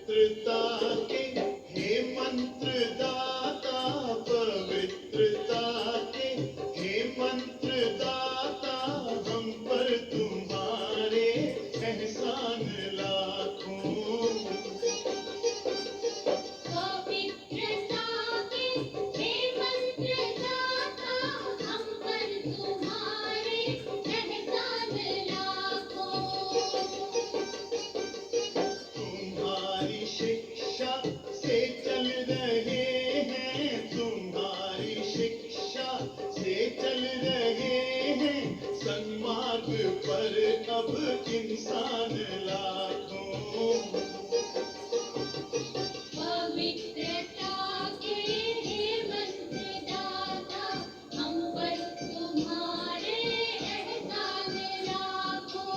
पवित्रता के हे मंत्रदाता, पवित्रता के हे मंत्रदाता, हम पर तुम्हारे एहसान लाखों। पवित्रता के हे मंत्रदाता, हम पर तुम्हारे एहसान लाखों। तुम्हारी शिक्षा से चल रहे हैं, तुम्हारी शिक्षा से चल रहे हैं, सन्मार्ग पर अब इंसान लाखों। पवित्रता के हे मंत्रदाता, हम पर तुम्हारे एहसान लाखों।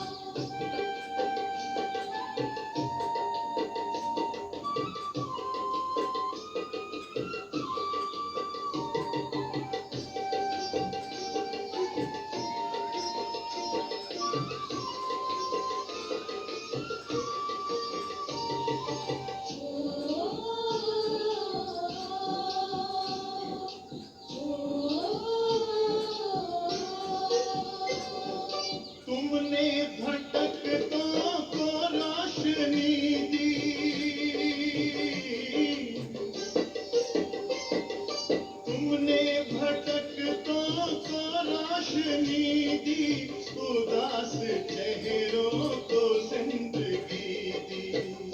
तुमने भटकतों को रोशनी दी, तुमने भटकतों को रोशनी दी, उदास चेहरों को जिंदगी दी।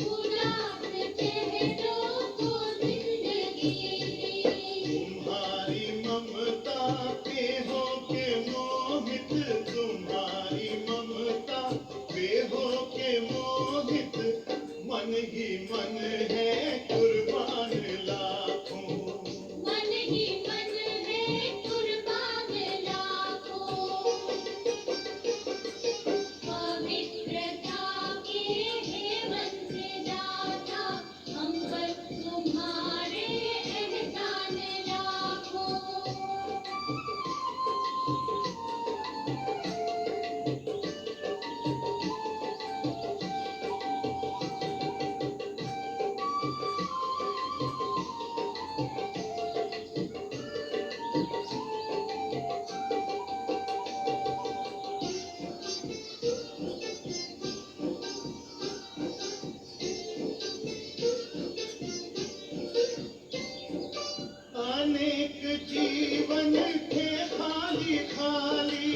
उदास चेहरों को जिंदगी दी। तुम्हारी ममता पे हो के मोहित, तुम्हारी ममता पे हो के मोहित, मन ही मन है कुर्बान लाखों। मन ही मन है कुर्बान लाखों। पवित्रता के हे मंत्रदाता, हम पर तुम्हारे एहसान लाखों। अनेक जीवन थे खाली खाली,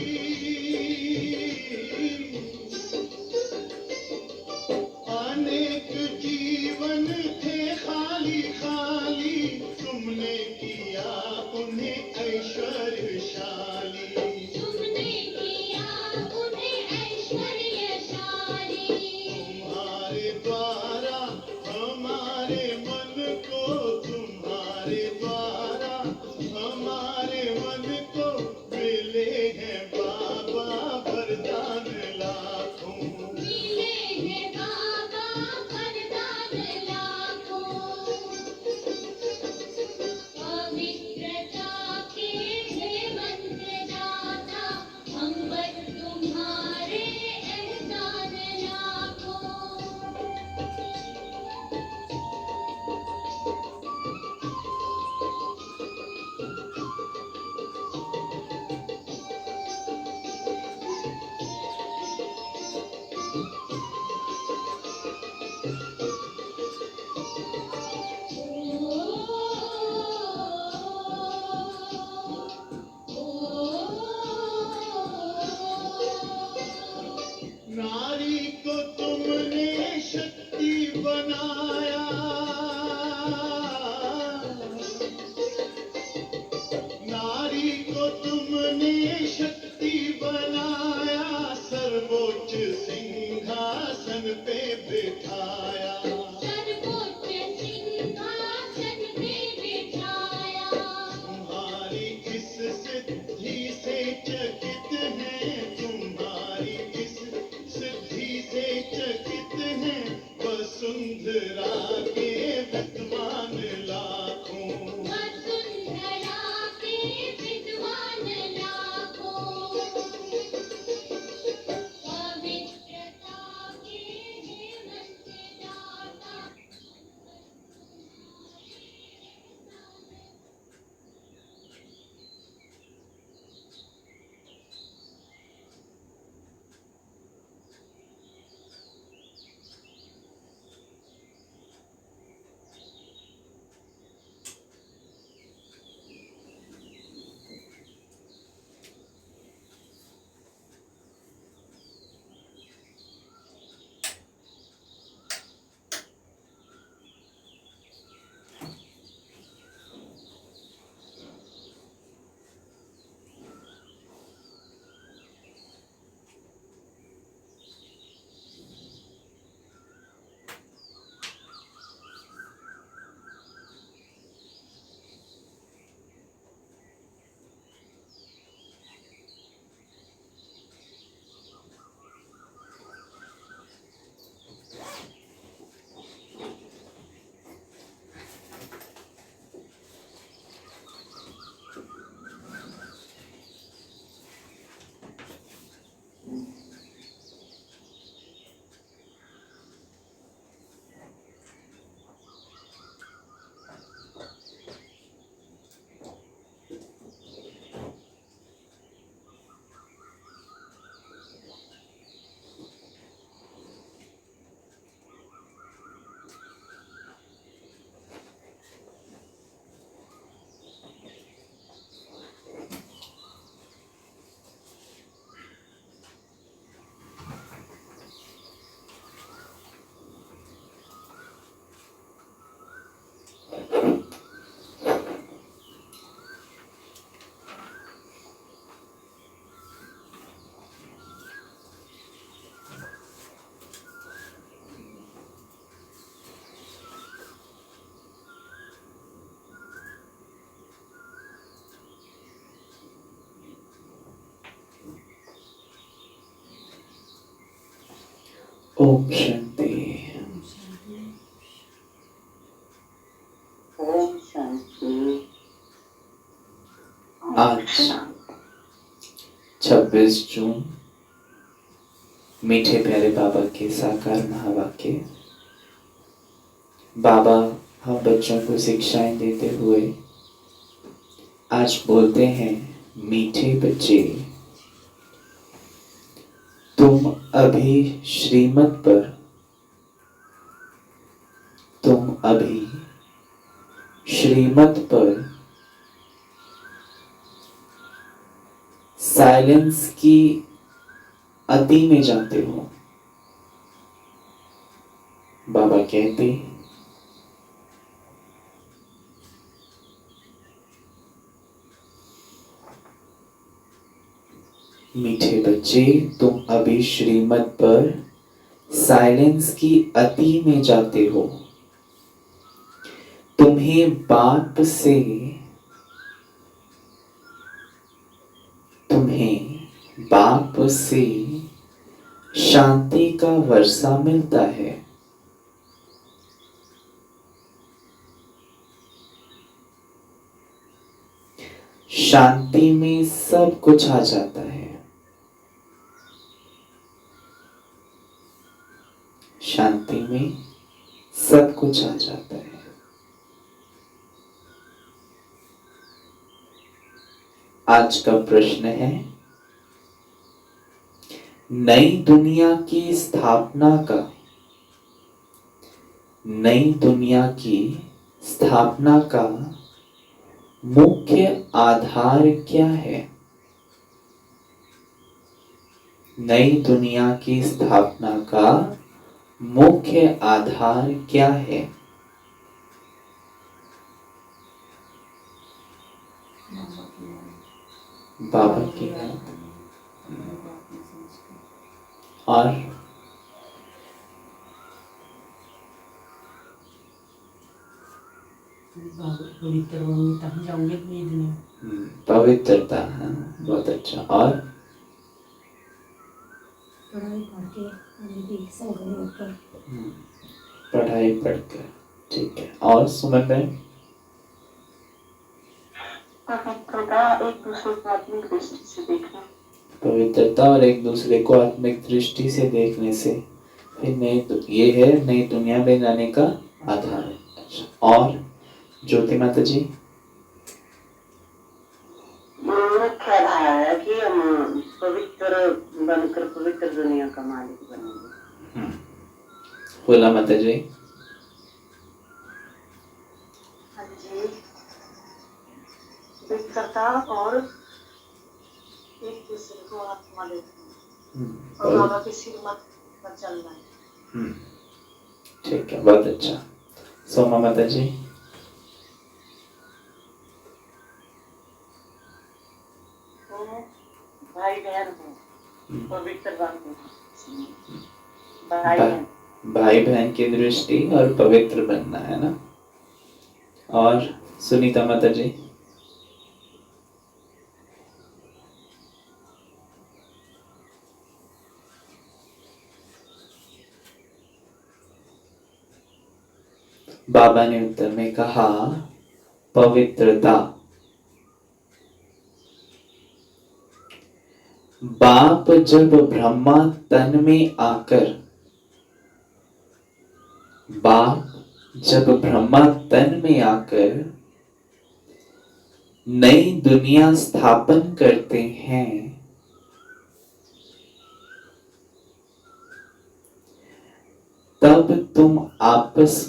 अनेक जीवन थे खाली खाली, तुमने किया उन्हें ऐश्वर्यशाली। तुमने किया उन्हें ऐश्वर्यशाली। तुम्हारे द्वारा हमारे मन को, तुम्हारे द्वारा हमारे मन को मिले हैं बाबा वरदान लाखों। मिले हैं बाबा वरदान लाखों। पवित्रता के हे मंत्रदाता, हम पर तुम्हारे एहसान लाखों। नारी को तुमने शक्ति बनाया, नारी को तुमने शक्ति बनाया, सर्वोच्च सिंहासन पे बिठाया। सर्वोच्च सिंहासन पे बिठाया। तुम्हारी इस सिद्धि से चकित हैं, तुम्हारी इस सिद्धि से चकित हैं, वसुंधरा के विद्वान लाखों। वसुंधरा के विद्वान लाखों। पवित्रता के हे मंत्रदाता, ओम शांति। ओम शांति। आज 26 जून मीठे प्यारे बाबा के साकार महावाक्य। बाबा हम बच्चों को शिक्षाएं देते हुए आज बोलते हैं, मीठे बच्चे, तुम अभी श्रीमत पर साइलेंस की अति में जाते हो। बाबा कहते, मीठे बच्चे, तुम अभी श्रीमत पर साइलेंस की अति में जाते हो। तुम्हें बाप से शांति का वर्षा मिलता है। शांति में सब कुछ आ जाता है। शांति में सब कुछ आ जाता है। आज का प्रश्न है, नई दुनिया की स्थापना का मुख्य आधार क्या है? नई दुनिया की स्थापना का मुख्य आधार क्या है? बाबा की याद और पवित्रता। हाँ, बहुत अच्छा। और पढ़ाई पढ़कर, ठीक है। और सुमन बहन? पवित्रता, एक दूसरे को आत्मिक दृष्टि से देखना। पवित्रता और एक दूसरे को आत्मिक दृष्टि से देखने से फिर ये है नई दुनिया में जाने का आधार। अच्छा, और ज्योति माता जी? मुख्य आधार है कि हम पवित्र बनकर पवित्र दुनिया का मालिक बनेंगे। बोला माता जी? हाँ जी, पवित्रता और एक दूसरे को आत्मा देखना और बाबा की श्रीमत पर चलना है। ठीक है, बहुत अच्छा। सोमा माता जी? भाई बहन हो, पवित्र बनना। भाई बहन की दृष्टि और पवित्र बनना है ना। और सुनीता माता जी? बाबा ने उत्तर में कहा, पवित्रता। बाप जब ब्रह्मा तन में आकर नई दुनिया स्थापन करते हैं, तब तुम आपस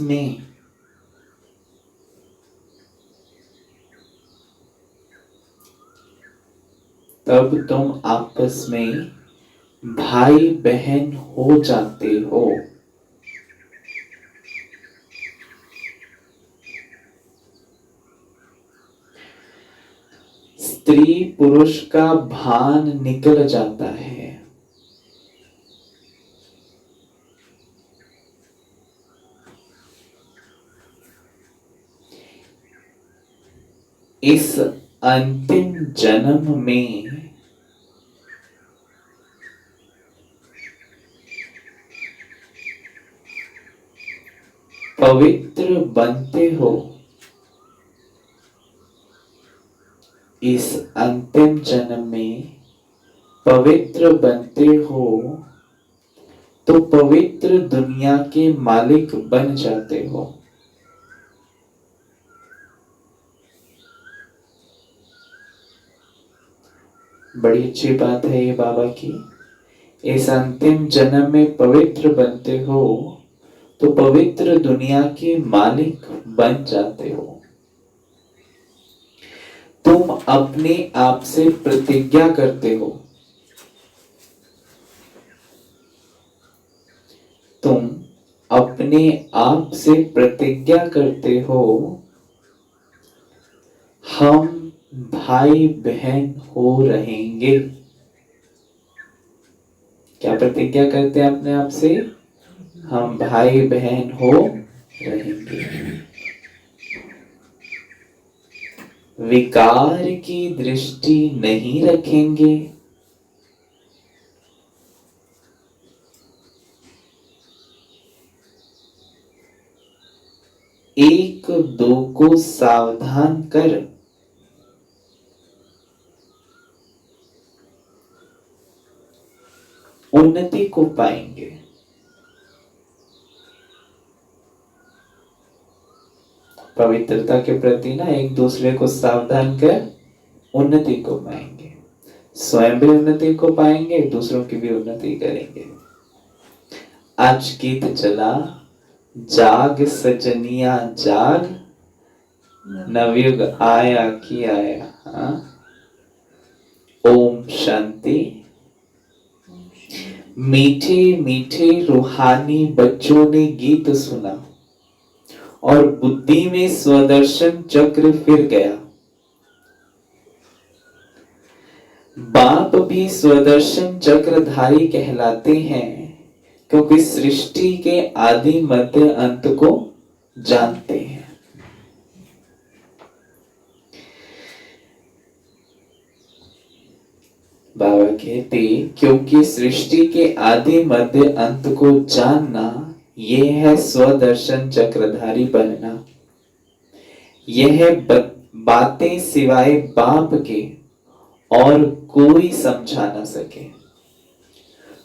में भाई बहन हो जाते हो। स्त्री पुरुष का भान निकल जाता है। इस अंतिम जन्म में पवित्र बनते हो इस अंतिम जन्म में, पवित्र बनते हो तो पवित्र दुनिया के मालिक बन जाते हो। बड़ी अच्छी बात है ये बाबा की। इस अंतिम जन्म में पवित्र बनते हो तो पवित्र दुनिया के मालिक बन जाते हो। तुम अपने आप से प्रतिज्ञा करते हो, तुम अपने आप से प्रतिज्ञा करते हो, हम भाई बहन हो रहेंगे। क्या प्रतिज्ञा करते हैं अपने आप से? हम भाई बहन हो रहेंगे। विकार की दृष्टि नहीं रखेंगे, एक दो को सावधान कर उन्नति को पाएंगे। पवित्रता के प्रति ना एक दूसरे को सावधान कर उन्नति को पाएंगे, स्वयं भी उन्नति को पाएंगे, दूसरों की भी उन्नति करेंगे। आज गीत चला, जाग सजनिया जाग, नवयुग आया कि आया। हाँ? ओम शांति। मीठे मीठे रूहानी बच्चों ने गीत सुना और बुद्धि में स्वदर्शन चक्र फिर गया। बाप भी स्वदर्शन चक्रधारी कहलाते हैं क्योंकि सृष्टि के आदि मध्य अंत को जानते हैं। बाबा कहते क्योंकि सृष्टि के आदि मध्य अंत को जानना, ये है स्वदर्शन चक्रधारी बनना। यह बातें सिवाय बाप के और कोई समझा ना सके।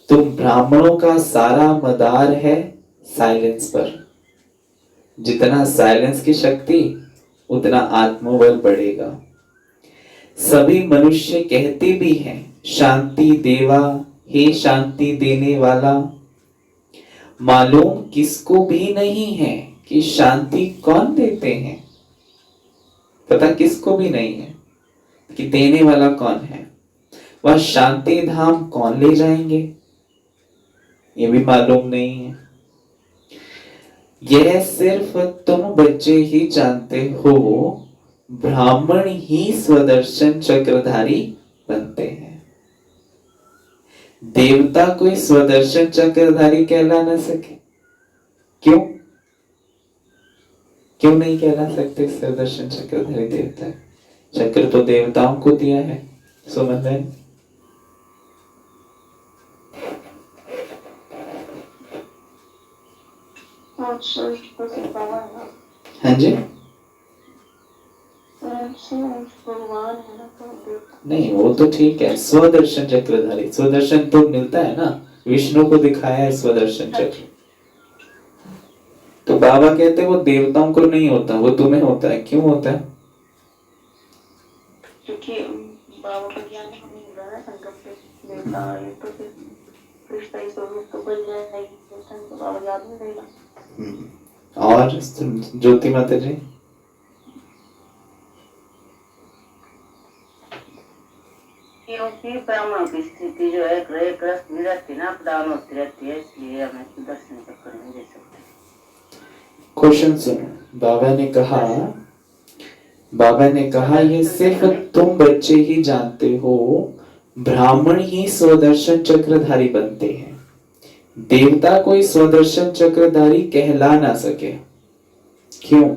तुम ब्राह्मणों का सारा मदार है साइलेंस पर। जितना साइलेंस की शक्ति उतना आत्मबल बढ़ेगा। सभी मनुष्य कहते भी हैं शांति देवा, हे शांति देने वाला। मालूम किसको भी नहीं है कि शांति कौन देते हैं। पता किसको भी नहीं है कि देने वाला कौन है। वह शांति धाम कौन ले जाएंगे ये भी मालूम नहीं है। यह सिर्फ तुम बच्चे ही जानते हो। ब्राह्मण ही स्वदर्शन चक्रधारी बनते हैं। देवता कोई स्वदर्शन चक्रधारी कहला ना सके। क्यों? क्यों नहीं कहला सकते स्वदर्शन चक्रधारी देवता? चक्र तो देवताओं को दिया है। सुमन बहन, हाँ जी, नहीं वो तो ठीक है। स्वदर्शन चक्रधारी, स्वदर्शन तो मिलता है ना, विष्णु को दिखाया है स्वदर्शन चक्र। तो बाबा कहते हैं वो देवताओं को नहीं होता, वो तुम्हें होता है। क्यों होता है? क्योंकि बाबा का ज्ञान हमें मिला है संगम पे। देवता ये तो फिर रिश्ता ही स्वरूप तो बन जाएगी, तो बाबा याद नहीं रहेगा। और ज्योति माता जी, क्योंकि ब्राह्मणों की स्थिति जो है ग्रह ग्रस्त भी रहती है ना, अपडाउन होती रहती है, इसलिए हमें दर्शन चक्कर नहीं दे सकते। क्वेश्चन सुनो। बाबा ने कहा ये सिर्फ तुम बच्चे ही जानते हो। ब्राह्मण ही स्वदर्शन चक्रधारी बनते हैं। देवता कोई स्वदर्शन चक्रधारी कहला ना सके। क्यों?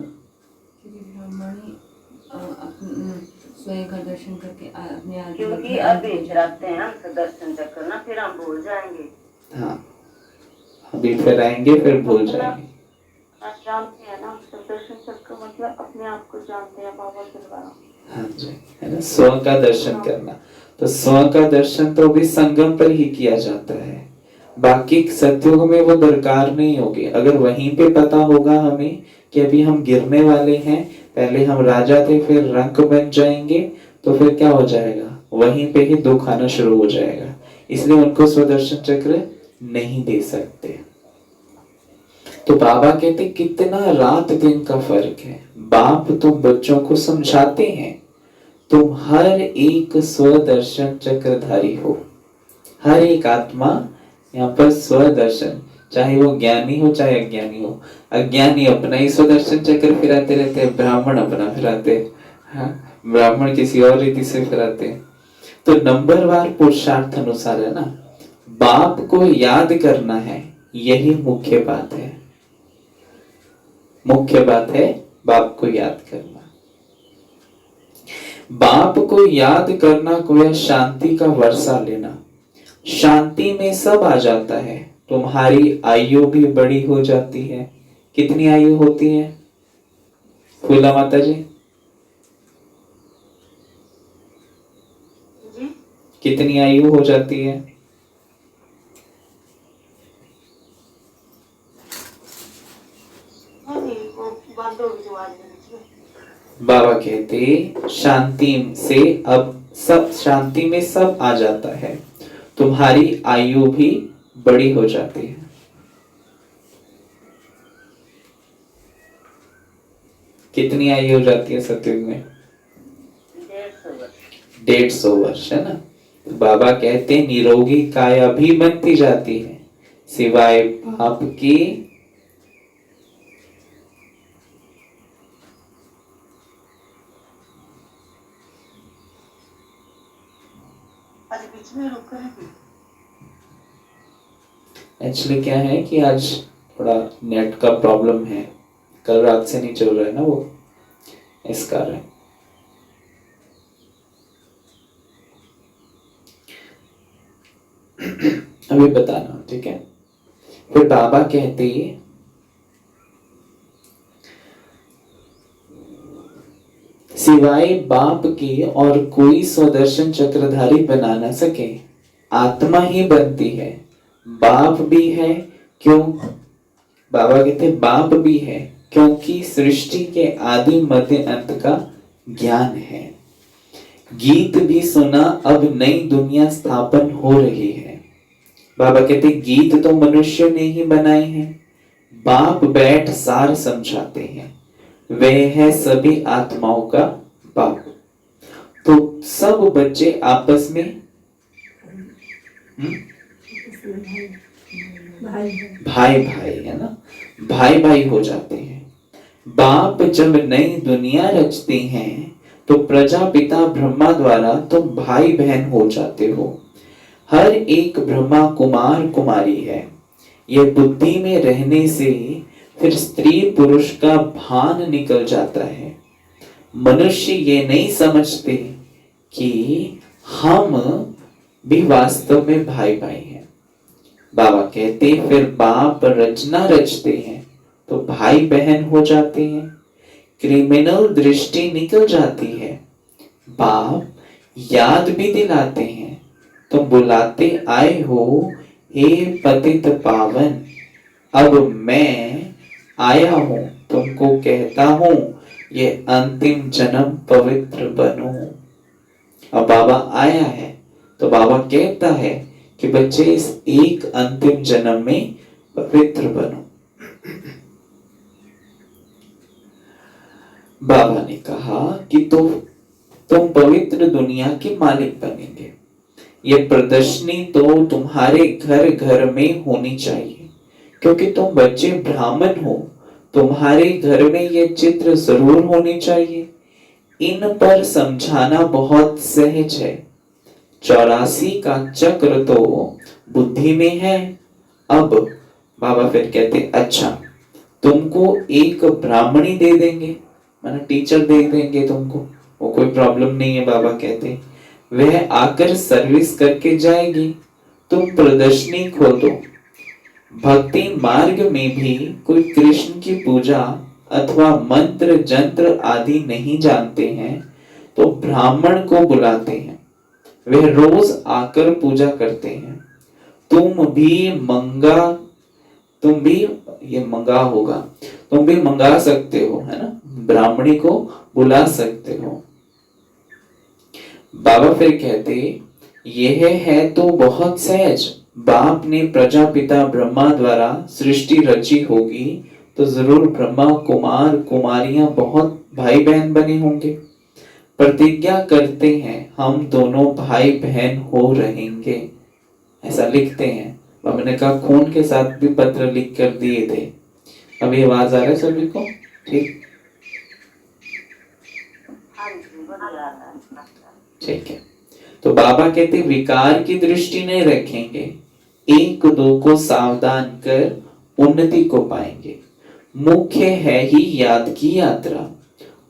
स्वयं का दर्शन करके अपने आगे, क्योंकि अभी चलाते हैं हम दर्शन चक्कर ना, फिर हम भूल जाएंगे। हाँ, अभी फिर आएंगे फिर भूल जाएंगे। जानते हैं ना, दर्शन चक्र मतलब अपने आप को जानते हैं बाबा के द्वारा। हाँ जी, है ना, स्व का दर्शन करना। तो स्व का दर्शन तो भी संगम पर ही किया जाता है, बाकी सत्युग में वो दरकार नहीं होगी। अगर वहीं पे पता होगा हमें कि अभी हम गिरने वाले हैं, पहले हम राजा थे फिर रंक बन जाएंगे, तो फिर क्या हो जाएगा, वहीं पे ही दुख आना शुरू हो जाएगा। इसलिए उनको स्वदर्शन चक्र नहीं दे सकते। तो बाबा कहते कितना रात दिन का फर्क है। बाप तुम बच्चों को समझाते हैं, तुम हर एक स्वदर्शन चक्रधारी हो। हर एक आत्मा यहाँ पर स्वदर्शन, चाहे वो ज्ञानी हो चाहे अज्ञानी हो। अज्ञानी अपना ही स्वदर्शन चक्र फिराते रहते हैं, ब्राह्मण अपना फिराते, हाँ, ब्राह्मण किसी और रीति से फिराते। तो नंबरवार पुरुषार्थ अनुसार है ना, बाप को याद करना है, यही मुख्य बात है। मुख्य बात है बाप को याद करना। बाप को याद करना कोई शांति का वर्षा लेना। शांति में सब आ जाता है। तुम्हारी आयु भी बड़ी हो जाती है। कितनी आयु होती है फूला माता जी? जी कितनी आयु हो जाती है? हाँ जी, वो बंद होगी जो आज में बीच में। बाबा कहते शांति से अब सब, शांति में सब आ जाता है, तुम्हारी आयु भी बड़ी हो जाती है। कितनी आयु हो जाती है सतयुग में? 150 वर्ष। 150 वर्ष, है ना। तो बाबा कहते निरोगी काया भी बनती जाती है, सिवाय पाप की। आज बीच में रुक रहे थे। एक्चुअली क्या है कि आज थोड़ा नेट का प्रॉब्लम है, कल रात से नहीं चल रहा है ना वो, इस कारण। अभी बताना, ठीक है। फिर बाबा कहते सिवाय बाप के और कोई स्वदर्शन चक्रधारी बना न सके। आत्मा ही बनती है, बाप भी है। क्यों? बाबा कहते बाप भी है क्योंकि सृष्टि के आदि मध्य अंत का ज्ञान है। गीत भी सुना, अब नई दुनिया स्थापन हो रही है। बाबा कहते गीत तो मनुष्य ने ही बनाए हैं, बाप बैठ सार समझाते हैं, वे है सभी आत्माओं का बाप। तो सब बच्चे आपस में भाई भाई, है ना, भाई भाई हो जाते हैं। बाप जब नई दुनिया रचते हैं तो प्रजापिता ब्रह्मा द्वारा तुम भाई बहन हो जाते हो। हर एक ब्रह्मा कुमार कुमारी है। यह बुद्धि में रहने से फिर स्त्री पुरुष का भान निकल जाता है। मनुष्य ये नहीं समझते कि हम भी वास्तव में भाई भाई हैं। बाबा कहते फिर बाप रचना रचते हैं तो भाई बहन हो जाते हैं। क्रिमिनल दृष्टि निकल जाती है। बाप याद भी दिलाते हैं, तुम बुलाते आए हो हे पतित पावन, अब मैं आया हूं तुमको कहता हूं ये अंतिम जन्म पवित्र बनो। अब बाबा आया है तो बाबा कहता है कि बच्चे इस एक अंतिम जन्म में पवित्र बनो। बाबा ने कहा कि तुम पवित्र दुनिया के मालिक बनेंगे। ये प्रदर्शनी तो तुम्हारे घर घर में होनी चाहिए, क्योंकि तुम बच्चे ब्राह्मण हो, तुम्हारे घर में ये चित्र जरूर होने चाहिए। इन पर समझाना बहुत सहज है। 84 का चक्र तो बुद्धि में है। अब बाबा फिर कहते अच्छा तुमको एक ब्राह्मणी दे देंगे, माना टीचर दे देंगे तुमको, वो कोई प्रॉब्लम नहीं है। बाबा कहते वह आकर सर्विस करके जाएगी, तुम प्रदर्शनी खोल दो। भक्ति मार्ग में भी कोई कृष्ण की पूजा अथवा मंत्र जंत्र आदि नहीं जानते हैं तो ब्राह्मण को बुलाते हैं, वे रोज आकर पूजा करते हैं। तुम भी ये मंगा होगा, तुम भी मंगा सकते हो, है ना, ब्राह्मणी को बुला सकते हो। बाबा फिर कहते, यह है तो बहुत सहज। बाप ने प्रजापिता ब्रह्मा द्वारा सृष्टि रची होगी तो जरूर ब्रह्मा कुमार कुमारियां बहुत भाई बहन बने होंगे। प्रतिज्ञा करते हैं हम दोनों भाई बहन हो रहेंगे, ऐसा लिखते हैं। बाबा ने कहा खून के साथ भी पत्र लिख कर दिए थे। अभी आवाज आ रहा है सभी को? ठीक, हाँ जी, बढ़िया आ रहा है। ठीक है। तो बाबा कहते विकार की दृष्टि नहीं रखेंगे, एक दो को सावधान कर उन्नति को पाएंगे। मुख्य है ही याद की यात्रा।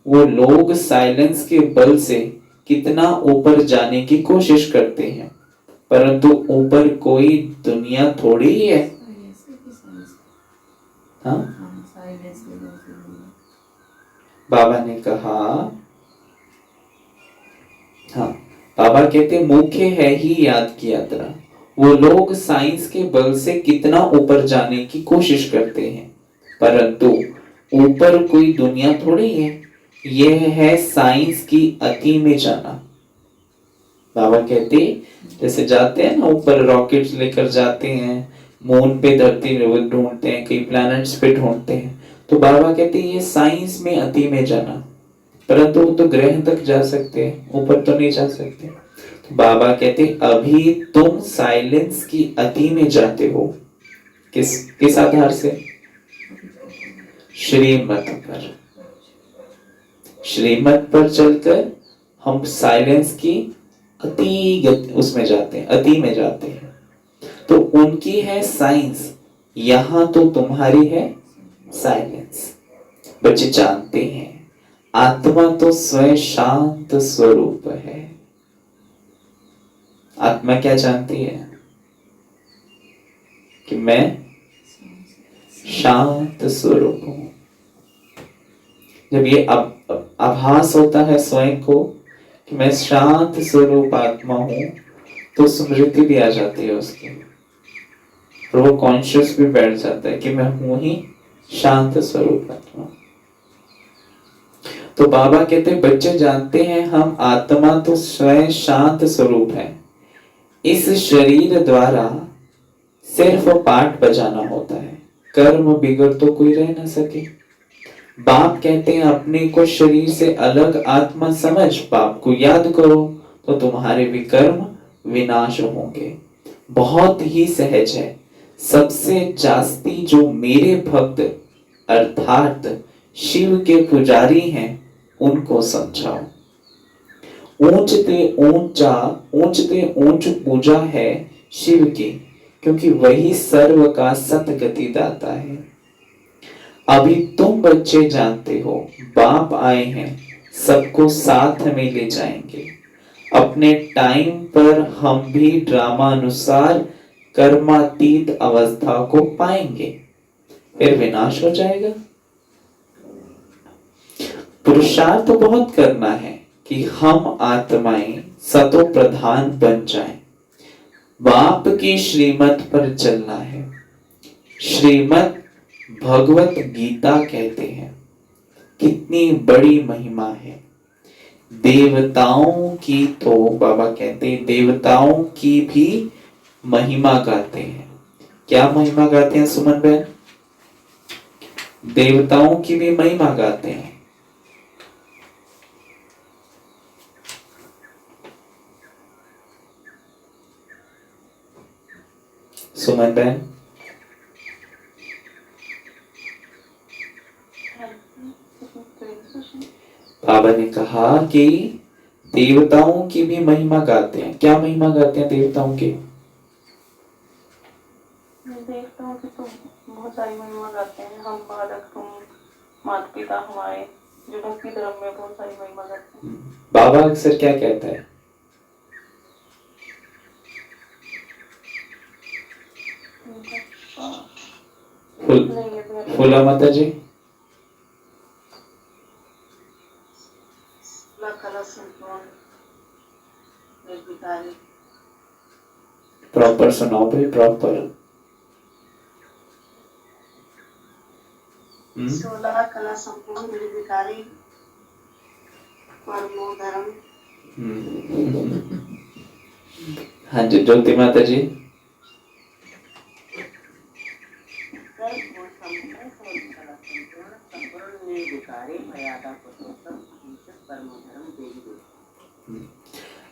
वो लोग साइलेंस के बल से कितना ऊपर जाने की कोशिश करते हैं, परंतु ऊपर कोई दुनिया थोड़ी ही है। हाँ, बाबा ने कहा, हाँ, बाबा कहते मुख्य है ही याद की यात्रा। वो लोग साइंस के बल से कितना ऊपर जाने की कोशिश करते हैं, परंतु ऊपर कोई दुनिया थोड़ी है। यह है साइंस की अति में जाना। बाबा कहते जैसे जाते हैं ना ऊपर, रॉकेट्स लेकर जाते हैं मून पे, धरती में ढूंढते हैं, कई प्लैनेट्स पे ढूंढते हैं। तो बाबा कहते ये साइंस में अति में जाना, परंतु वो तो ग्रह तक जा सकते हैं, ऊपर तो नहीं जा सकते। तो बाबा कहते अभी तुम साइलेंस की अति में जाते हो। किस आधार से? श्रीमत पर चलकर हम साइलेंस की उसमें जाते हैं, अति में जाते हैं। तो उनकी है साइंस, यहां तो तुम्हारी है साइलेंस। बच्चे जानते हैं आत्मा तो स्वयं शांत स्वरूप है। आत्मा क्या जानती है? कि मैं शांत स्वरूप हूं। जब ये आभास होता है स्वयं को कि मैं शांत स्वरूप आत्मा हूं, तो स्मृति भी आ जाती है उसकी, और वो कॉन्शियस भी बैठ जाता है कि मैं हूं ही शांत स्वरूप आत्मा। तो बाबा कहते बच्चे जानते हैं हम आत्मा तो स्वयं शांत स्वरूप है। इस शरीर द्वारा सिर्फ पाठ बजाना होता है, कर्म बिगड़ तो कोई रह ना सके। बाप कहते हैं अपने को शरीर से अलग आत्मा समझ, बाप को याद करो तो तुम्हारे विकर्म विनाश होंगे। बहुत ही सहज है। सबसे जास्ती जो मेरे भक्त अर्थात शिव के पुजारी हैं उनको समझाओ। ऊंचते ऊंच पूजा है शिव की, क्योंकि वही सर्व का सतगति दाता है। अभी तुम बच्चे जानते हो बाप आए हैं, सबको साथ में ले जाएंगे। अपने टाइम पर हम भी ड्रामा अनुसार कर्मातीत अवस्था को पाएंगे, फिर विनाश हो जाएगा। पुरुषार्थ तो बहुत करना है कि हम आत्माएं सतो प्रधान बन जाएं। बाप की श्रीमत पर चलना है। श्रीमत भगवत गीता कहते हैं, कितनी बड़ी महिमा है। देवताओं की तो बाबा कहते हैं देवताओं की भी महिमा गाते हैं। क्या महिमा गाते हैं सुमन बहन? देवताओं की भी महिमा गाते हैं। सुमन बहन, बाबा ने कहा कि देवताओं की भी महिमा गाते हैं। क्या महिमा गाते हैं देवताओं की? देवताओं की तो बहुत सारी महिमा गाते हैं। हम बालक, तुम माता पिता हमारे, जो भक्ति धर्म में बहुत सारी महिमा गाते हैं। बाबा अक्सर क्या कहता है? फूला माता जी कला संपूर्ण निर्विकारी प्रॉपर सुनाओ भाई प्रॉपर। 16 कला संपूर्ण निर्विकारी परमो धर्म। हाँ जी ज्योति माता जी।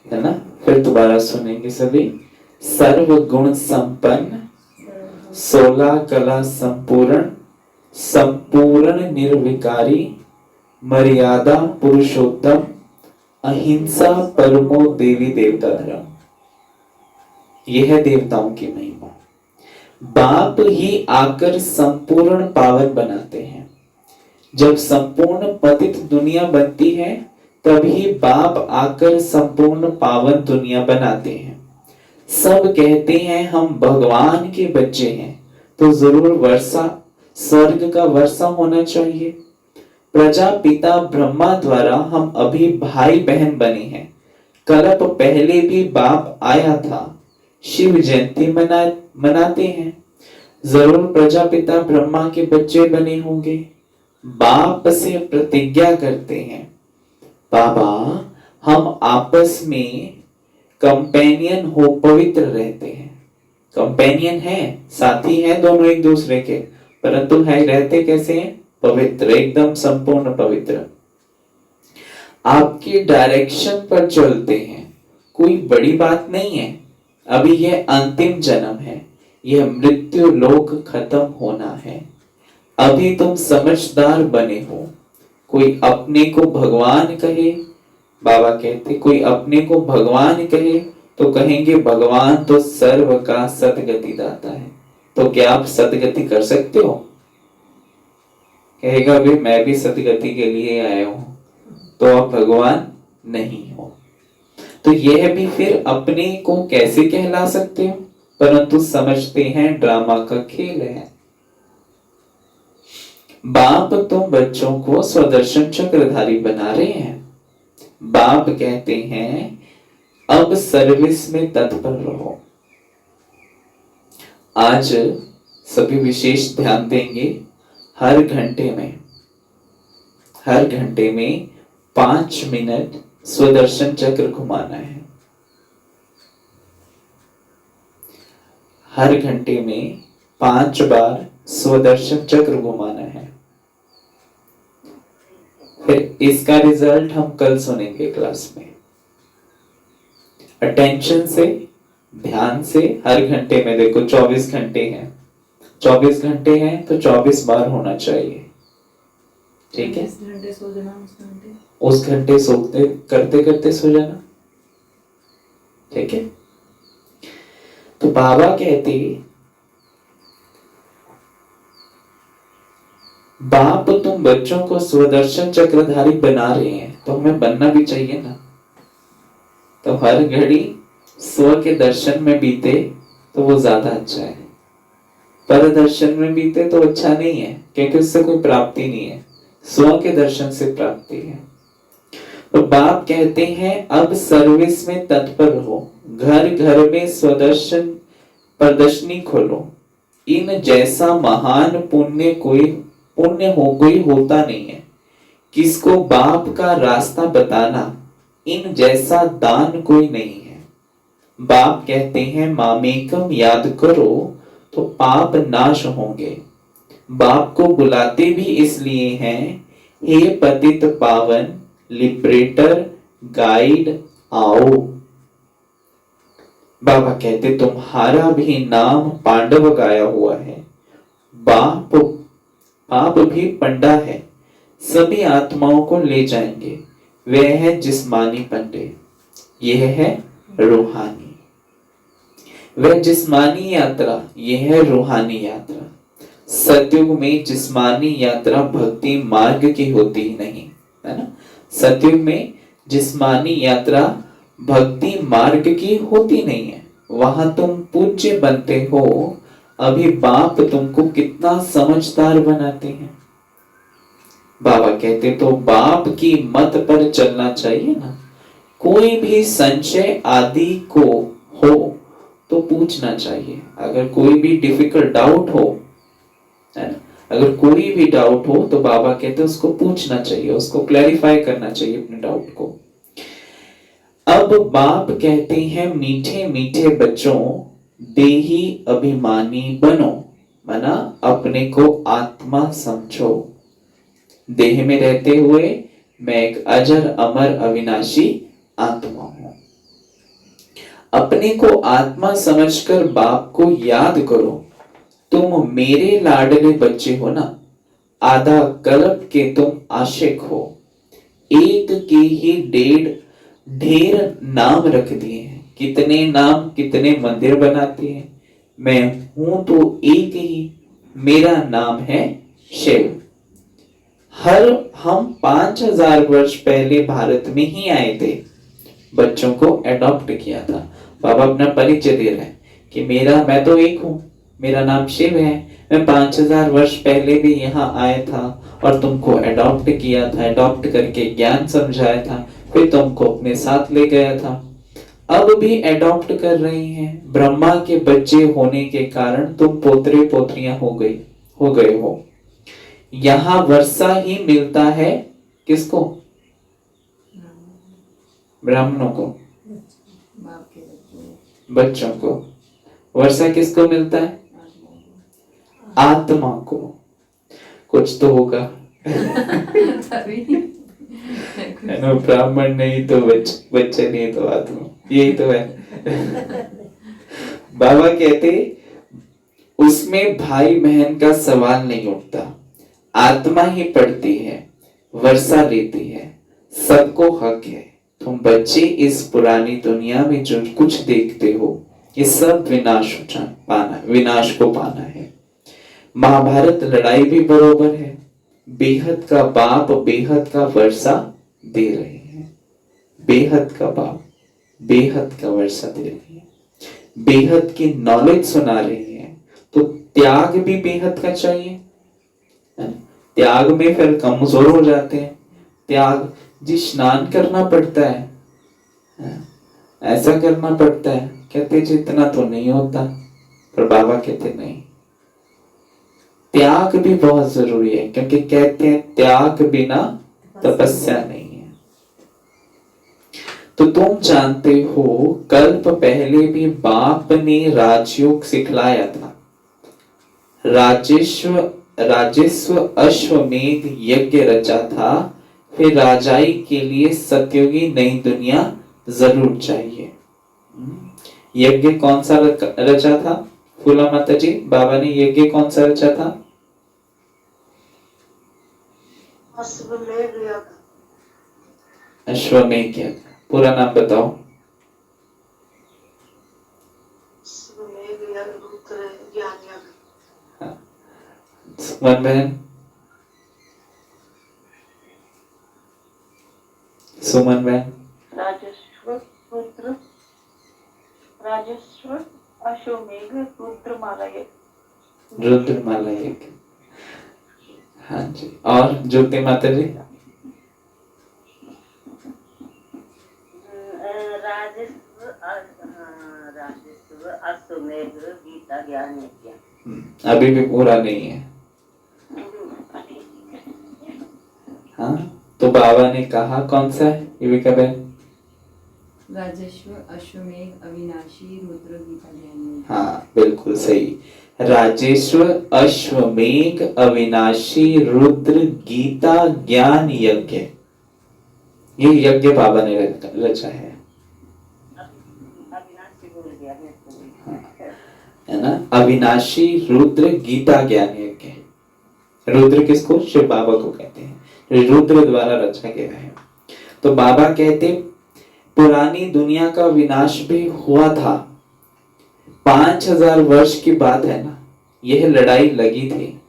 है ना, फिर दोबारा सुनेंगे सभी। सर्व गुण संपन्न 16 कला संपूर्ण संपूर्ण निर्विकारी मर्यादा पुरुषोत्तम अहिंसा परमो देवी देवता धर्म। यह है देवताओं की महिमा। बाप ही आकर संपूर्ण पावन बनाते हैं। जब संपूर्ण पतित दुनिया बनती है तभी बाप आकर संपूर्ण पावन दुनिया बनाते हैं। सब कहते हैं हम भगवान के बच्चे हैं तो जरूर वर्षा स्वर्ग का वर्षा होना चाहिए। प्रजापिता ब्रह्मा द्वारा हम अभी भाई बहन बने हैं। कल्प पहले भी बाप आया था। शिव जयंती मनाते हैं। जरूर प्रजापिता ब्रह्मा के बच्चे बने होंगे। बाप से प्रतिज्ञा करते हैं बाबा हम आपस में कंपेनियन हो पवित्र रहते हैं। कंपेनियन है साथी है दोनों एक दूसरे के, परंतु है रहते कैसे हैं? पवित्र, एकदम संपूर्ण पवित्र। आपके डायरेक्शन पर चलते हैं। कोई बड़ी बात नहीं है। अभी यह अंतिम जन्म है। यह मृत्यु लोक खत्म होना है। अभी तुम समझदार बने हो। कोई अपने को भगवान कहे, बाबा कहते कोई अपने को भगवान कहे तो कहेंगे भगवान तो सर्व का सदगति दाता है। तो क्या आप सदगति कर सकते हो? कहेगा भी मैं भी सदगति के लिए आया हूं, तो आप भगवान नहीं हो। तो यह भी फिर अपने को कैसे कहला सकते हो? परंतु समझते हैं ड्रामा का खेल है। बाप तुम बच्चों को स्वदर्शन चक्रधारी बना रहे हैं। बाप कहते हैं अब सर्विस में तत्पर रहो। आज सभी विशेष ध्यान देंगे। हर घंटे में 5 मिनट स्वदर्शन चक्र घुमाना है। हर घंटे में 5 बार स्वदर्शन चक्र घुमाना है। फिर इसका रिजल्ट हम कल सुनेंगे क्लास में। अटेंशन से, ध्यान से हर घंटे में देखो 24 घंटे हैं। 24 घंटे हैं तो 24 बार होना चाहिए। ठीक है, घंटे सो जाना, उस घंटे सोते करते करते सो जाना। ठीक है। तो बाबा कहते बाप तुम बच्चों को स्वदर्शन चक्रधारी बना रहे हैं तो हमें बनना भी चाहिए ना। तो हर घड़ी स्व के दर्शन में बीते तो वो ज्यादा अच्छा है। पर दर्शन में बीते तो अच्छा नहीं है, क्योंकि उससे कोई प्राप्ति नहीं है। स्व के दर्शन से प्राप्ति है। तो बाप कहते हैं अब सर्विस में तत्पर रहो। घर घर में स्वदर्शन प्रदर्शनी खोलो। इन जैसा महान पुण्य कोई होता नहीं है। किसको बाप का रास्ता बताना, इन जैसा दान कोई नहीं है। बाप कहते हैं मामेकम याद करो तो पाप नाश होंगे। बाप को बुलाते भी इसलिए हैं, हे पतित पावन लिबरेटर गाइड आओ। बाबा कहते तुम्हारा भी नाम पांडव गाया हुआ है। बाप भी पंडा है। सभी आत्माओं को ले जाएंगे। वह है जिस्मानी पंडे, यह है रूहानी। वह जिस्मानी यात्रा, यह है रूहानी यात्रा। सतयुग में जिस्मानी यात्रा भक्ति मार्ग की होती ही नहीं, है ना। सतयुग में जिस्मानी यात्रा भक्ति मार्ग की होती नहीं है। वहां तुम पूज्य बनते हो, अभी बाप तुमको कितना समझदार बनाते हैं। बाबा कहते तो बाप की मत पर चलना चाहिए ना। कोई भी संशय आदि को हो तो पूछना चाहिए। अगर कोई भी डिफिकल्ट डाउट हो, है ना, अगर कोई भी डाउट हो तो बाबा कहते उसको पूछना चाहिए, उसको क्लैरिफाई करना चाहिए अपने डाउट को। अब बाप कहते हैं मीठे मीठे बच्चों देही अभिमानी बनो, माना अपने को आत्मा समझो। देह में रहते हुए मैं एक अजर अमर अविनाशी आत्मा हूं। अपने को आत्मा समझकर बाप को याद करो। तुम मेरे लाडले बच्चे हो ना, आधा कल्प के तुम आशिक हो। एक के ही ढेर नाम रख दिए हैं। कितने नाम कितने मंदिर बनाते हैं। मैं हूं तो एक ही, मेरा नाम है शिव। हम 5000 वर्ष पहले भारत में ही आए थे, बच्चों को अडॉप्ट किया था। बाबा अपना परिचय दे रहे हैं कि मैं तो एक हूं, मेरा नाम शिव है। मैं 5000 वर्ष पहले भी यहाँ आया था और तुमको अडॉप्ट किया था, अडॉप्ट करके ज्ञान समझाया था, फिर तुमको अपने साथ ले गया था। अब भी अडॉप्ट कर रहे हैं। ब्रह्मा के बच्चे होने के कारण तुम पोतरे पोतरियां हो गए हो। यहाँ वर्षा ही मिलता है किसको? ब्राह्मणों को, बाप के बच्चों को। वर्षा किसको मिलता है? आत्मा को। कुछ तो होगा। ब्राह्मण नहीं तो बच्चे नहीं तो आत्मा, यही तो है। बाबा कहते उसमें भाई बहन का सवाल नहीं उठता। आत्मा ही पढ़ती है, वर्षा लेती है, सबको हक है। तुम बच्चे इस पुरानी दुनिया में जो कुछ देखते हो ये सब विनाश को पाना है। महाभारत लड़ाई भी बरोबर है। बेहद का बाप बेहद का वर्षा दे रहे हैं। बेहद का बाप बेहद का वर्षा दे रहे हैं, बेहद की नॉलेज सुना रहे हैं। तो त्याग भी बेहद का चाहिए। त्याग में फिर कमजोर हो जाते हैं। त्याग जी स्नान करना पड़ता है, ऐसा करना पड़ता है, कहते जी इतना तो नहीं होता। पर बाबा कहते नहीं, त्याग भी बहुत जरूरी है, क्योंकि कहते हैं त्याग बिना तपस्या नहीं है। तो तुम जानते हो कल्प पहले भी बाप ने राजयोग सिखलाया था। राजस्व अश्वमेध यज्ञ रचा था। फिर राजाई के लिए सत्युगी नई दुनिया जरूर चाहिए। यज्ञ कौन सा रचा था? फूला माता जी, बाबा ने यज्ञ कौन सा रचा था? अश्वमेध यज्ञ। पूरा नाम बताओ। सुमन बहन, सुमन बहन। राजस्व अश्वमेघ रुद्रमाला यज्ञ। हाँ जी। और ज्योति माता जी? राजस्व अश्वमेघ गीता ज्ञान यज्ञ। अभी भी पूरा नहीं है। हाँ, तो बाबा ने कहा कौन सा है युविका बहन? राजस्व अश्वमेघ अविनाशी रुद्र गीता ज्ञान। हाँ बिल्कुल सही। राजेश्व अश्वमेघ अविनाशी रुद्र गीता ज्ञान यज्ञ, ये यज्ञ बाबा ने रचा है। है ना? अविनाशी रुद्र गीता ज्ञान यज्ञ। रुद्र किसको? शिव बाबा को कहते हैं। रुद्र द्वारा रचा गया है। तो बाबा कहते पुरानी दुनिया का विनाश भी हुआ था। 5000 वर्ष की बात है ना। यह लड़ाई लगी थी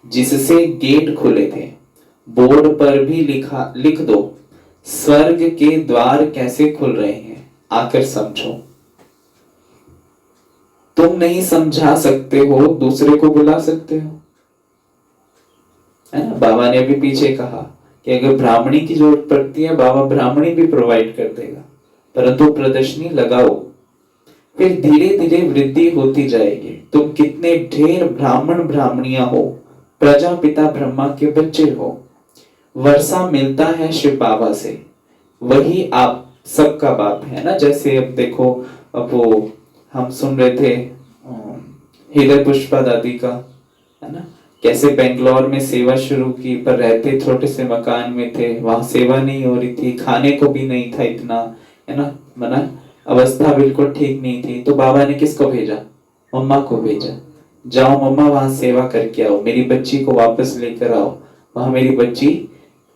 जिससे गेट खुले थे। बोर्ड पर भी लिख दो स्वर्ग के द्वार कैसे खुल रहे हैं, आकर समझो। तुम नहीं समझा सकते हो, दूसरे को बुला सकते हो, है ना। बाबा ने अभी पीछे कहा कि अगर ब्राह्मणी की जरूरत पड़ती है, बाबा ब्राह्मणी भी प्रोवाइड कर देगा, परंतु प्रदर्शनी लगाओ, फिर धीरे धीरे वृद्धि होती जाएगी। तुम कितने ढेर ब्राह्मण ब्राह्मणियां हो, प्रजापिता ब्रह्मा के बच्चे हो, वर्षा मिलता है शिव बाबा से, वही आप सबका बाप है ना। जैसे अब देखो, अब वो हम सुन रहे थे हृदय पुष्पा दादी का, है ना, कैसे बेंगलोर में सेवा शुरू की, पर रहते छोटे से मकान में थे, वहां सेवा नहीं हो रही थी, खाने को भी नहीं था इतना, है ना, मना अवस्था बिल्कुल ठीक नहीं थी। तो बाबा ने किसको भेजा? मम्मा को भेजा, जाओ मम्मा वहां सेवा करके आओ, मेरी बच्ची को वापस लेकर आओ, वहां मेरी बच्ची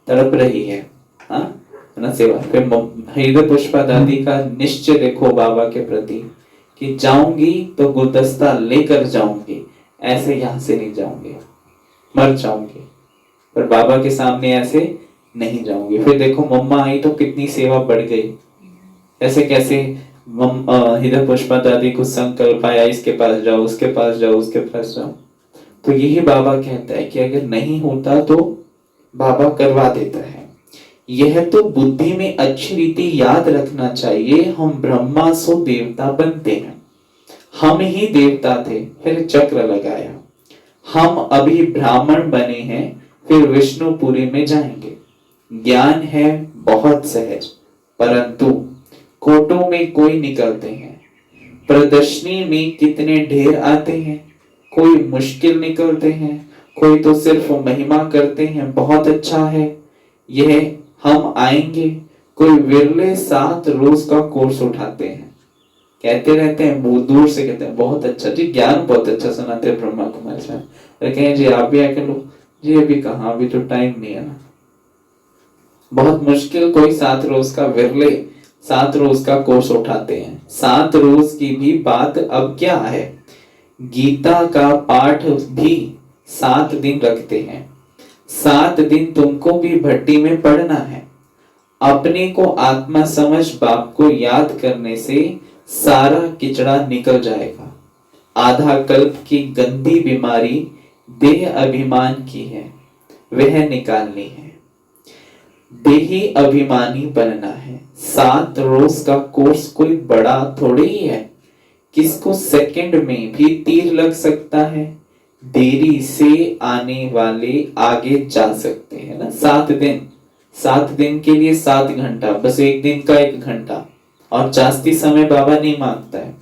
तड़प रही है, हाँ, है ना, सेवा। फिर हृदय पुष्पा दादी का निश्चय देखो बाबा के प्रति कि जाऊंगी तो गुलदस्ता लेकर जाऊंगी, ऐसे यहां से नहीं जाऊंगी, मर जाऊंगी, पर बाबा के सामने ऐसे नहीं जाऊंगी। फिर देखो मम्मा आई तो कितनी सेवा बढ़ गई, ऐसे कैसे हृदय पुष्पा दादी को संकल्प आया, इसके पास जाओ, उसके पास जाओ, उसके पास जाओ। तो यही बाबा कहता है कि अगर नहीं होता तो बाबा करवा देता है। यह तो बुद्धि में अच्छी रीति याद रखना चाहिए, हम ब्रह्मा सो देवता बनते हैं, हम ही देवता थे, फिर चक्र लगाया, हम अभी ब्राह्मण बने हैं, फिर विष्णुपुरी में जाएंगे। ज्ञान है बहुत सहज, परंतु कोटों में कोई निकलते हैं, प्रदर्शनी में कितने ढेर आते हैं, कोई मुश्किल निकलते हैं, कोई तो सिर्फ महिमा करते हैं, बहुत अच्छा है यह, हम आएंगे, कोई विरले 7 रोज का कोर्स उठाते हैं, कहते रहते हैं, वो दूर से कहते हैं बहुत अच्छा जी, ज्ञान बहुत अच्छा सुनाते हैं ब्रह्मा कुमारी साहब, कहें जी आप भी आके लो जी, अभी कहाँ, अभी तो टाइम नहीं है ना। बहुत मुश्किल कोई 7 रोज का, विरले 7 रोज का कोर्स उठाते हैं। 7 रोज की भी बात अब क्या है, गीता का पाठ भी 7 दिन रखते हैं, 7 दिन तुमको भी भट्टी में पढ़ना है। अपने को आत्मा समझ बाप को याद करने से सारा किचड़ा निकल जाएगा। आधा कल्प की गंदी बीमारी देह अभिमान की है, वह निकालनी है, देही अभिमानी बनना है। 7 रोज का कोर्स कोई बड़ा थोड़ी ही है, किसको सेकंड में भी तीर लग सकता है, देरी से आने वाले आगे जा सकते हैं ना। 7 दिन के लिए 7 घंटा, बस एक दिन का 1 घंटा, और जास्ती समय बाबा नहीं मांगता है।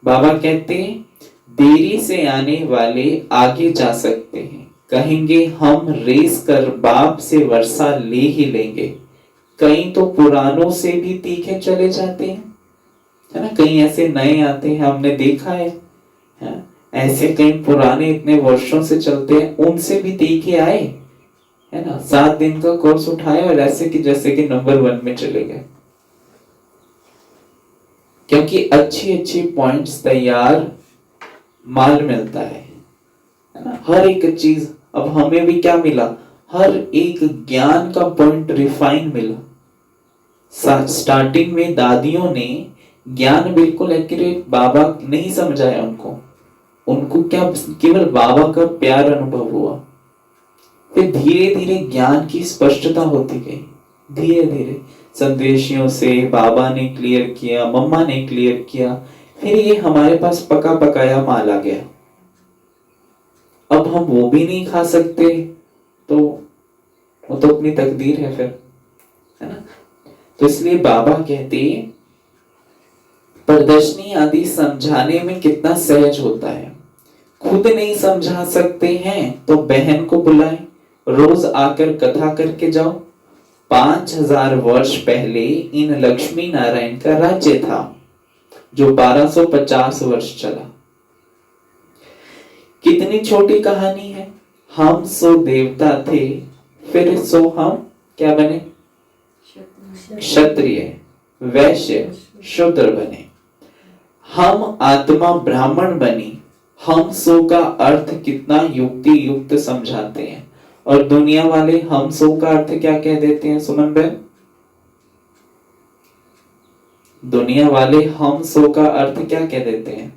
बाबा कहते हैं देरी से आने वाले आगे जा सकते हैं, कहेंगे हम रेस कर बाप से वर्षा ले ही लेंगे। कई तो पुरानों से भी तीखे चले जाते हैं, है ना, कई ऐसे नए आते हैं, हमने देखा है, ऐसे कई पुराने इतने वर्षों से चलते हैं, उनसे भी तीखे आए, है ना, 7 दिन का कोर्स उठाए और ऐसे कि जैसे कि नंबर 1 में चले गए, क्योंकि अच्छी पॉइंट्स तैयार माल मिलता है ना, हर एक चीज। अब हमें भी क्या मिला, हर एक ज्ञान का पॉइंट रिफाइन मिला। स्टार्टिंग में दादियों ने ज्ञान बिल्कुल एक्यूरेट बाबा नहीं समझाया, उनको क्या केवल बाबा का प्यार अनुभव हुआ, फिर धीरे धीरे ज्ञान की स्पष्टता होती गई, धीरे धीरे संदेशियों से बाबा ने क्लियर किया, मम्मा ने क्लियर किया, फिर ये हमारे पास पका पकाया माल आ गया। अब हम वो भी नहीं खा सकते तो वो तो अपनी तकदीर है फिर, है ना। तो इसलिए बाबा कहते प्रदर्शनी आदि समझाने में कितना सहज होता है। खुद नहीं समझा सकते हैं तो बहन को बुलाएं, रोज आकर कथा करके जाओ। 5000 वर्ष पहले इन लक्ष्मी नारायण का राज्य था जो 1250 वर्ष चला। कितनी छोटी कहानी है, हम सो देवता थे, फिर सो हम क्या बने, क्षत्रिय, वैश्य, शूद्र बने। हम आत्मा ब्राह्मण बनी, हम सो का अर्थ कितना युक्ति युक्त समझाते हैं, और दुनिया वाले हम सो का अर्थ क्या कह देते हैं सुमन बहन? दुनिया वाले हम सो का अर्थ क्या कह देते हैं?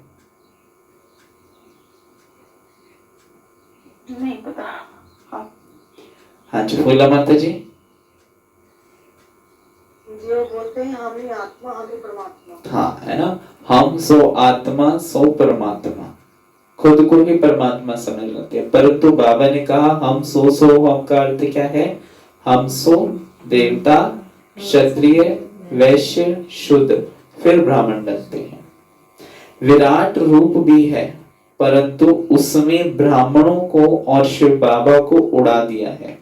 नहीं पता। हाँ हाँ जी फूला माता जी। जो बोलते हैं हम ही आत्मा हम ही परमात्मा। हाँ है ना, हम सो आत्मा सो परमात्मा, खुद को ही परमात्मा समझ लेते हैं। परंतु बाबा ने कहा हम सो हम का अर्थ क्या है? हम सो देवता, क्षत्रिय, वैश्य, शूद्र, फिर ब्राह्मण लगते हैं। विराट रूप भी है, परंतु उसमें ब्राह्मणों को और शिव बाबा को उड़ा दिया है।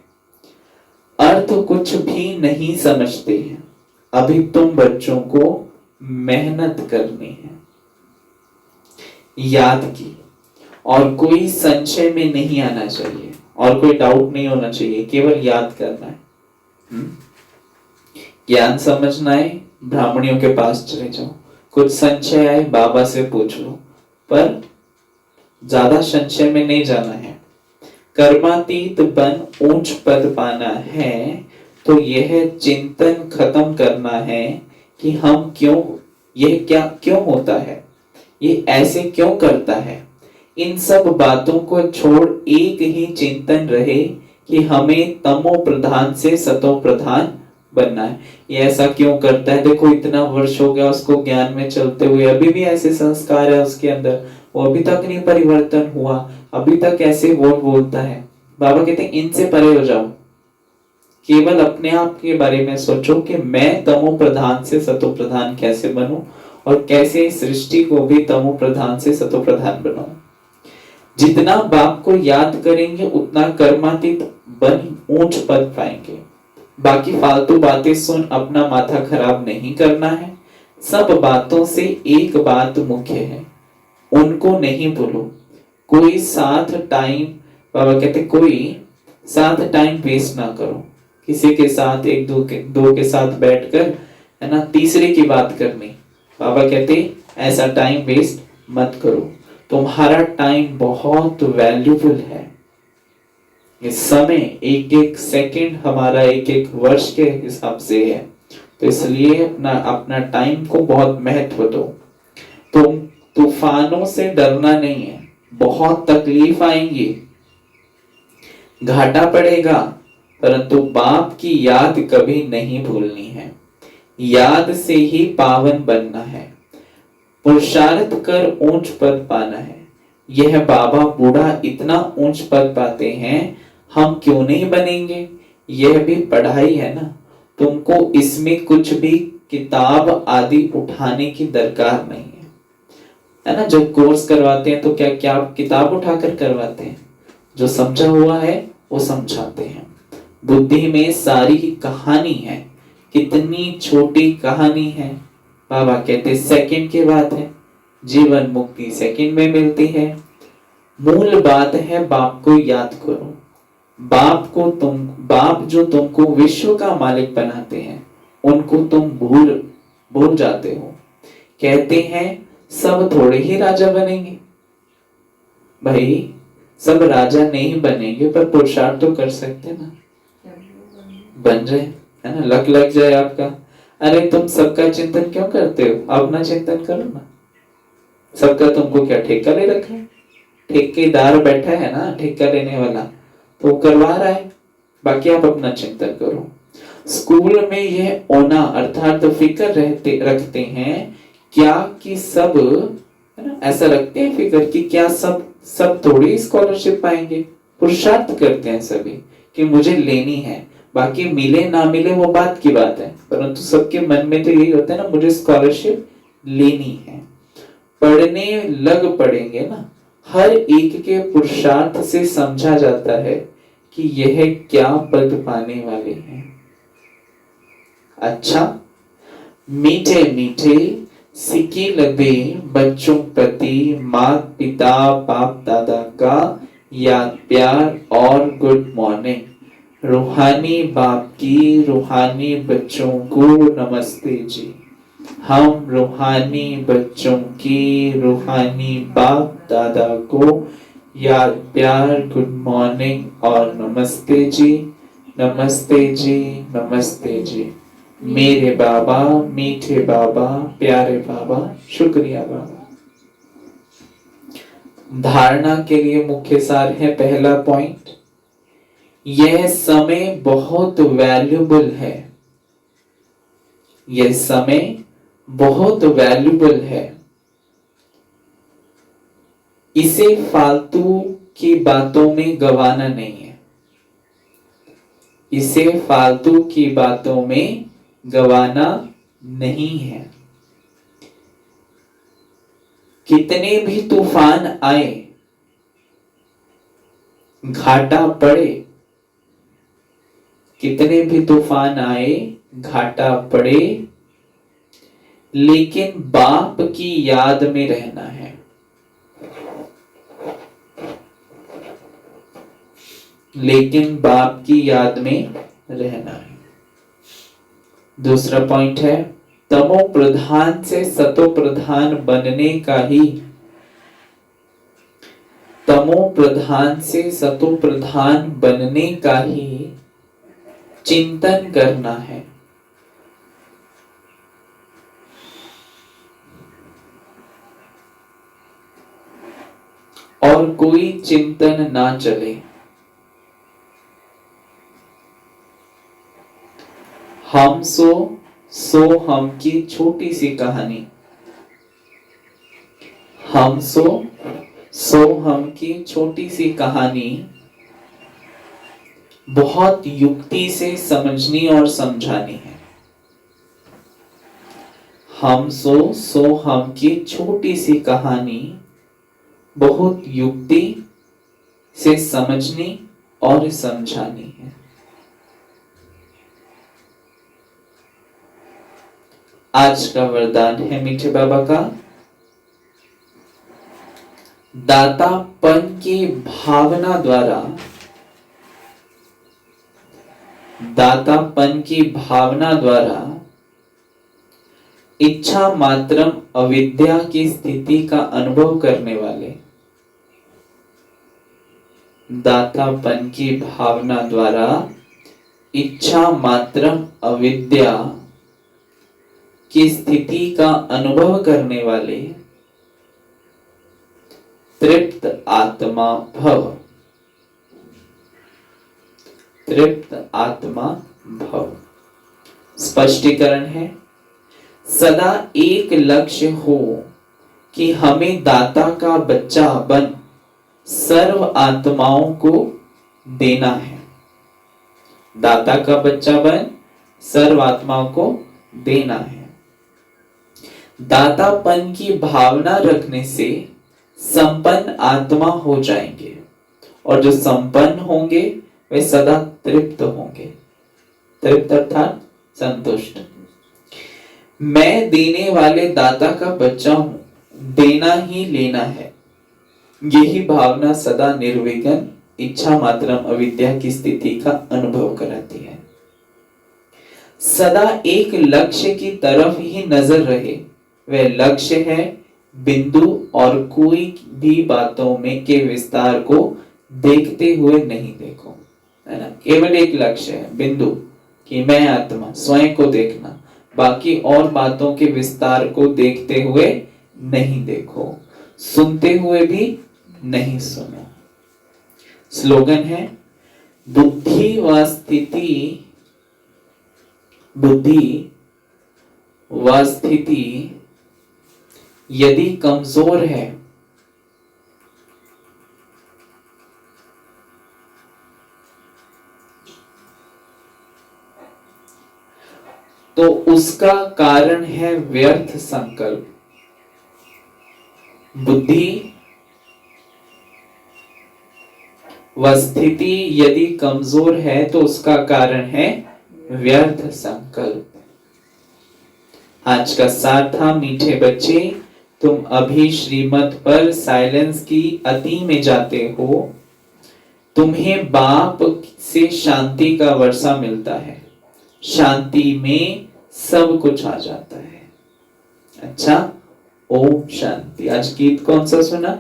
अर्थ कुछ भी नहीं समझते हैं। अभी तुम बच्चों को मेहनत करनी है, याद की, और कोई संशय में नहीं आना चाहिए और कोई डाउट नहीं होना चाहिए, केवल याद करना है। ज्ञान समझना है, ब्राह्मणियों के पास चले जाओ, कुछ संशय आए बाबा से पूछ लो, पर ज्यादा संशय में नहीं जाना है। कर्मातीत बन ऊंच पद पाना है तो यह चिंतन खत्म करना है कि हम क्यों, यह क्या क्यों होता है, ये ऐसे क्यों करता है। इन सब बातों को छोड़ एक ही चिंतन रहे कि हमें तमो प्रधान से सतो प्रधान बनना है। ये ऐसा क्यों करता है, देखो इतना वर्ष हो गया उसको ज्ञान में चलते हुए, अभी भी ऐसे संस्कार है उसके अंदर, वो अभी तक नहीं परिवर्तन हुआ, अभी तक ऐसे बोलता है। बाबा कहते हैं इनसे परे हो जाओ, केवल अपने आप के बारे में सोचो कि मैं तमो प्रधान से सतो प्रधान कैसे बनूं और कैसे सृष्टि को भी तमो प्रधान से सतो प्रधान बनाऊं। जितना बाप को याद करेंगे उतना कर्मातीत बन ऊंच पद पाएंगे। बाकी फालतू बातें सुन अपना माथा खराब नहीं करना है। सब बातों से एक बात मुख्य है, उनको नहीं भूलो। कोई साथ टाइम, बाबा कहते कोई साथ टाइम वेस्ट ना करो। किसी के साथ एक दो के साथ बैठकर है ना तीसरे की बात करनी, बाबा कहते ऐसा टाइम वेस्ट मत करो। तुम्हारा टाइम बहुत वैल्यूबल है। ये समय एक एक सेकंड हमारा एक एक वर्ष के हिसाब से है, तो इसलिए अपना टाइम को बहुत महत्व दो। तुम तूफानों से डरना नहीं है, बहुत तकलीफ आएंगी, घाटा पड़ेगा, परंतु बाप की याद कभी नहीं भूलनी है। याद से ही पावन बनना है, पुरुषार्थ कर ऊंच पद पाना है। यह बाबा बूढ़ा इतना ऊंच पद पाते हैं, हम क्यों नहीं बनेंगे? यह भी पढ़ाई है ना, तुमको इसमें कुछ भी किताब आदि उठाने की दरकार नहीं है ना। जब कोर्स करवाते हैं तो क्या क्या किताब उठाकर करवाते हैं? जो समझा हुआ है वो समझाते हैं। बुद्धि में सारी कहानी है, कितनी छोटी कहानी है। बाबा कहते सेकंड की बात है, जीवन मुक्ति सेकंड में मिलती है। मूल बात है बाप को याद करो। बाप जो तुमको विश्व का मालिक बनाते हैं उनको तुम भूल जाते हो। कहते हैं सब थोड़े ही राजा बनेंगे। भाई सब राजा नहीं बनेंगे, पर पुरुषार्थ तो कर सकते ना, बन जाए है ना, लग जाए आपका। अरे तुम सबका चिंतन क्यों करते हो? अपना चिंतन करो ना। सबका तुमको क्या ठेका ले रखा है? ठेकेदार बैठा है ना, ठेका लेने वाला, तो वो करवा रहा है, बाकी आप अपना चिंतन करो। स्कूल में यह ओना अर्थात फिक्र रखते हैं क्या कि सब है ना, ऐसा रखते हैं फिक्र कि क्या सब थोड़ी स्कॉलरशिप पाएंगे। पुरुषार्थ करते हैं सभी कि मुझे लेनी है, बाकी मिले ना मिले वो बात की बात है, परंतु सबके मन में तो यही होता है ना, मुझे स्कॉलरशिप लेनी है। पढ़ने लग पड़ेंगे ना, हर एक के पुरुषार्थ से समझा जाता है कि यह क्या पद पाने वाले हैं। अच्छा, मीठे मीठे सिक्के लगे बच्चों प्रति माता पिता बाप दादा का याद प्यार और गुड मॉर्निंग। रूहानी बाप की रूहानी बच्चों को नमस्ते जी। हम रूहानी बच्चों की रूहानी बाप दादा को याद प्यार गुड मॉर्निंग और नमस्ते जी, नमस्ते जी, नमस्ते जी। मेरे बाबा, मीठे बाबा, प्यारे बाबा, शुक्रिया बाबा। धारणा के लिए मुख्य सार है। पहला पॉइंट, यह समय बहुत वैल्यूबल है। यह समय बहुत वैल्यूबल है। इसे फालतू की बातों में गवाना नहीं है। इसे फालतू की बातों में गवाना नहीं है। कितने भी तूफान आए, घाटा पड़े, कितने भी तूफान आए, घाटा पड़े, लेकिन बाप की याद में रहना है। लेकिन बाप की याद में रहना है। दूसरा पॉइंट है, तमो प्रधान से सतो प्रधान बनने का ही, तमो प्रधान से सतो प्रधान बनने का ही चिंतन करना है। और कोई चिंतन ना चले। हम सो हम की छोटी सी कहानी। हम सो हम की छोटी सी कहानी बहुत युक्ति से समझनी और समझानी है। हम सो हम की छोटी सी कहानी बहुत युक्ति से समझनी और समझानी है। आज का वरदान है मीठे बाबा का, दातापन की भावना द्वारा, दातापन की भावना द्वारा इच्छा मात्रम अविद्या की स्थिति का अनुभव करने वाले, दातापन की भावना द्वारा इच्छा मात्रम अविद्या की स्थिति का अनुभव करने वाले तृप्त आत्मा भव, तृप्त आत्मा भव। स्पष्टीकरण है, सदा एक लक्ष्य हो कि हमें दाता का बच्चा बन सर्व आत्माओं को देना है। दाता का बच्चा बन सर्व आत्माओं को देना है। दातापन की भावना रखने से संपन्न आत्मा हो जाएंगे, और जो संपन्न होंगे वे सदा तृप्त होंगे। तृप्त अर्थात संतुष्ट। मैं देने वाले दाता का बच्चा हूं, देना ही लेना है, यही भावना सदा निर्विघ्न इच्छा मात्रम अविद्या की स्थिति का अनुभव कराती है। सदा एक लक्ष्य की तरफ ही नजर रहे, वह लक्ष्य है बिंदु, और कोई भी बातों में के विस्तार को देखते हुए नहीं देखो, है ना। केवल एक लक्ष्य है, बिंदु, कि मैं आत्मा, स्वयं को देखना, बाकी और बातों के विस्तार को देखते हुए नहीं देखो, सुनते हुए भी नहीं सुनो। स्लोगन है, बुद्धि व स्थिति, बुद्धि व स्थिति यदि कमजोर है तो उसका कारण है व्यर्थ संकल्प। बुद्धि व स्थिति यदि कमजोर है तो उसका कारण है व्यर्थ संकल्प। आज का सार था, मीठे बच्चे, तुम अभी श्रीमत पर साइलेंस की अति में जाते हो। तुम्हें बाप से शांति का वर्षा मिलता है, शांति में सब कुछ आ जाता है। अच्छा, ओम शांति। आज गीत कौन सा सुना?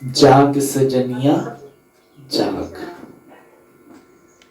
जाग सजनिया जाग।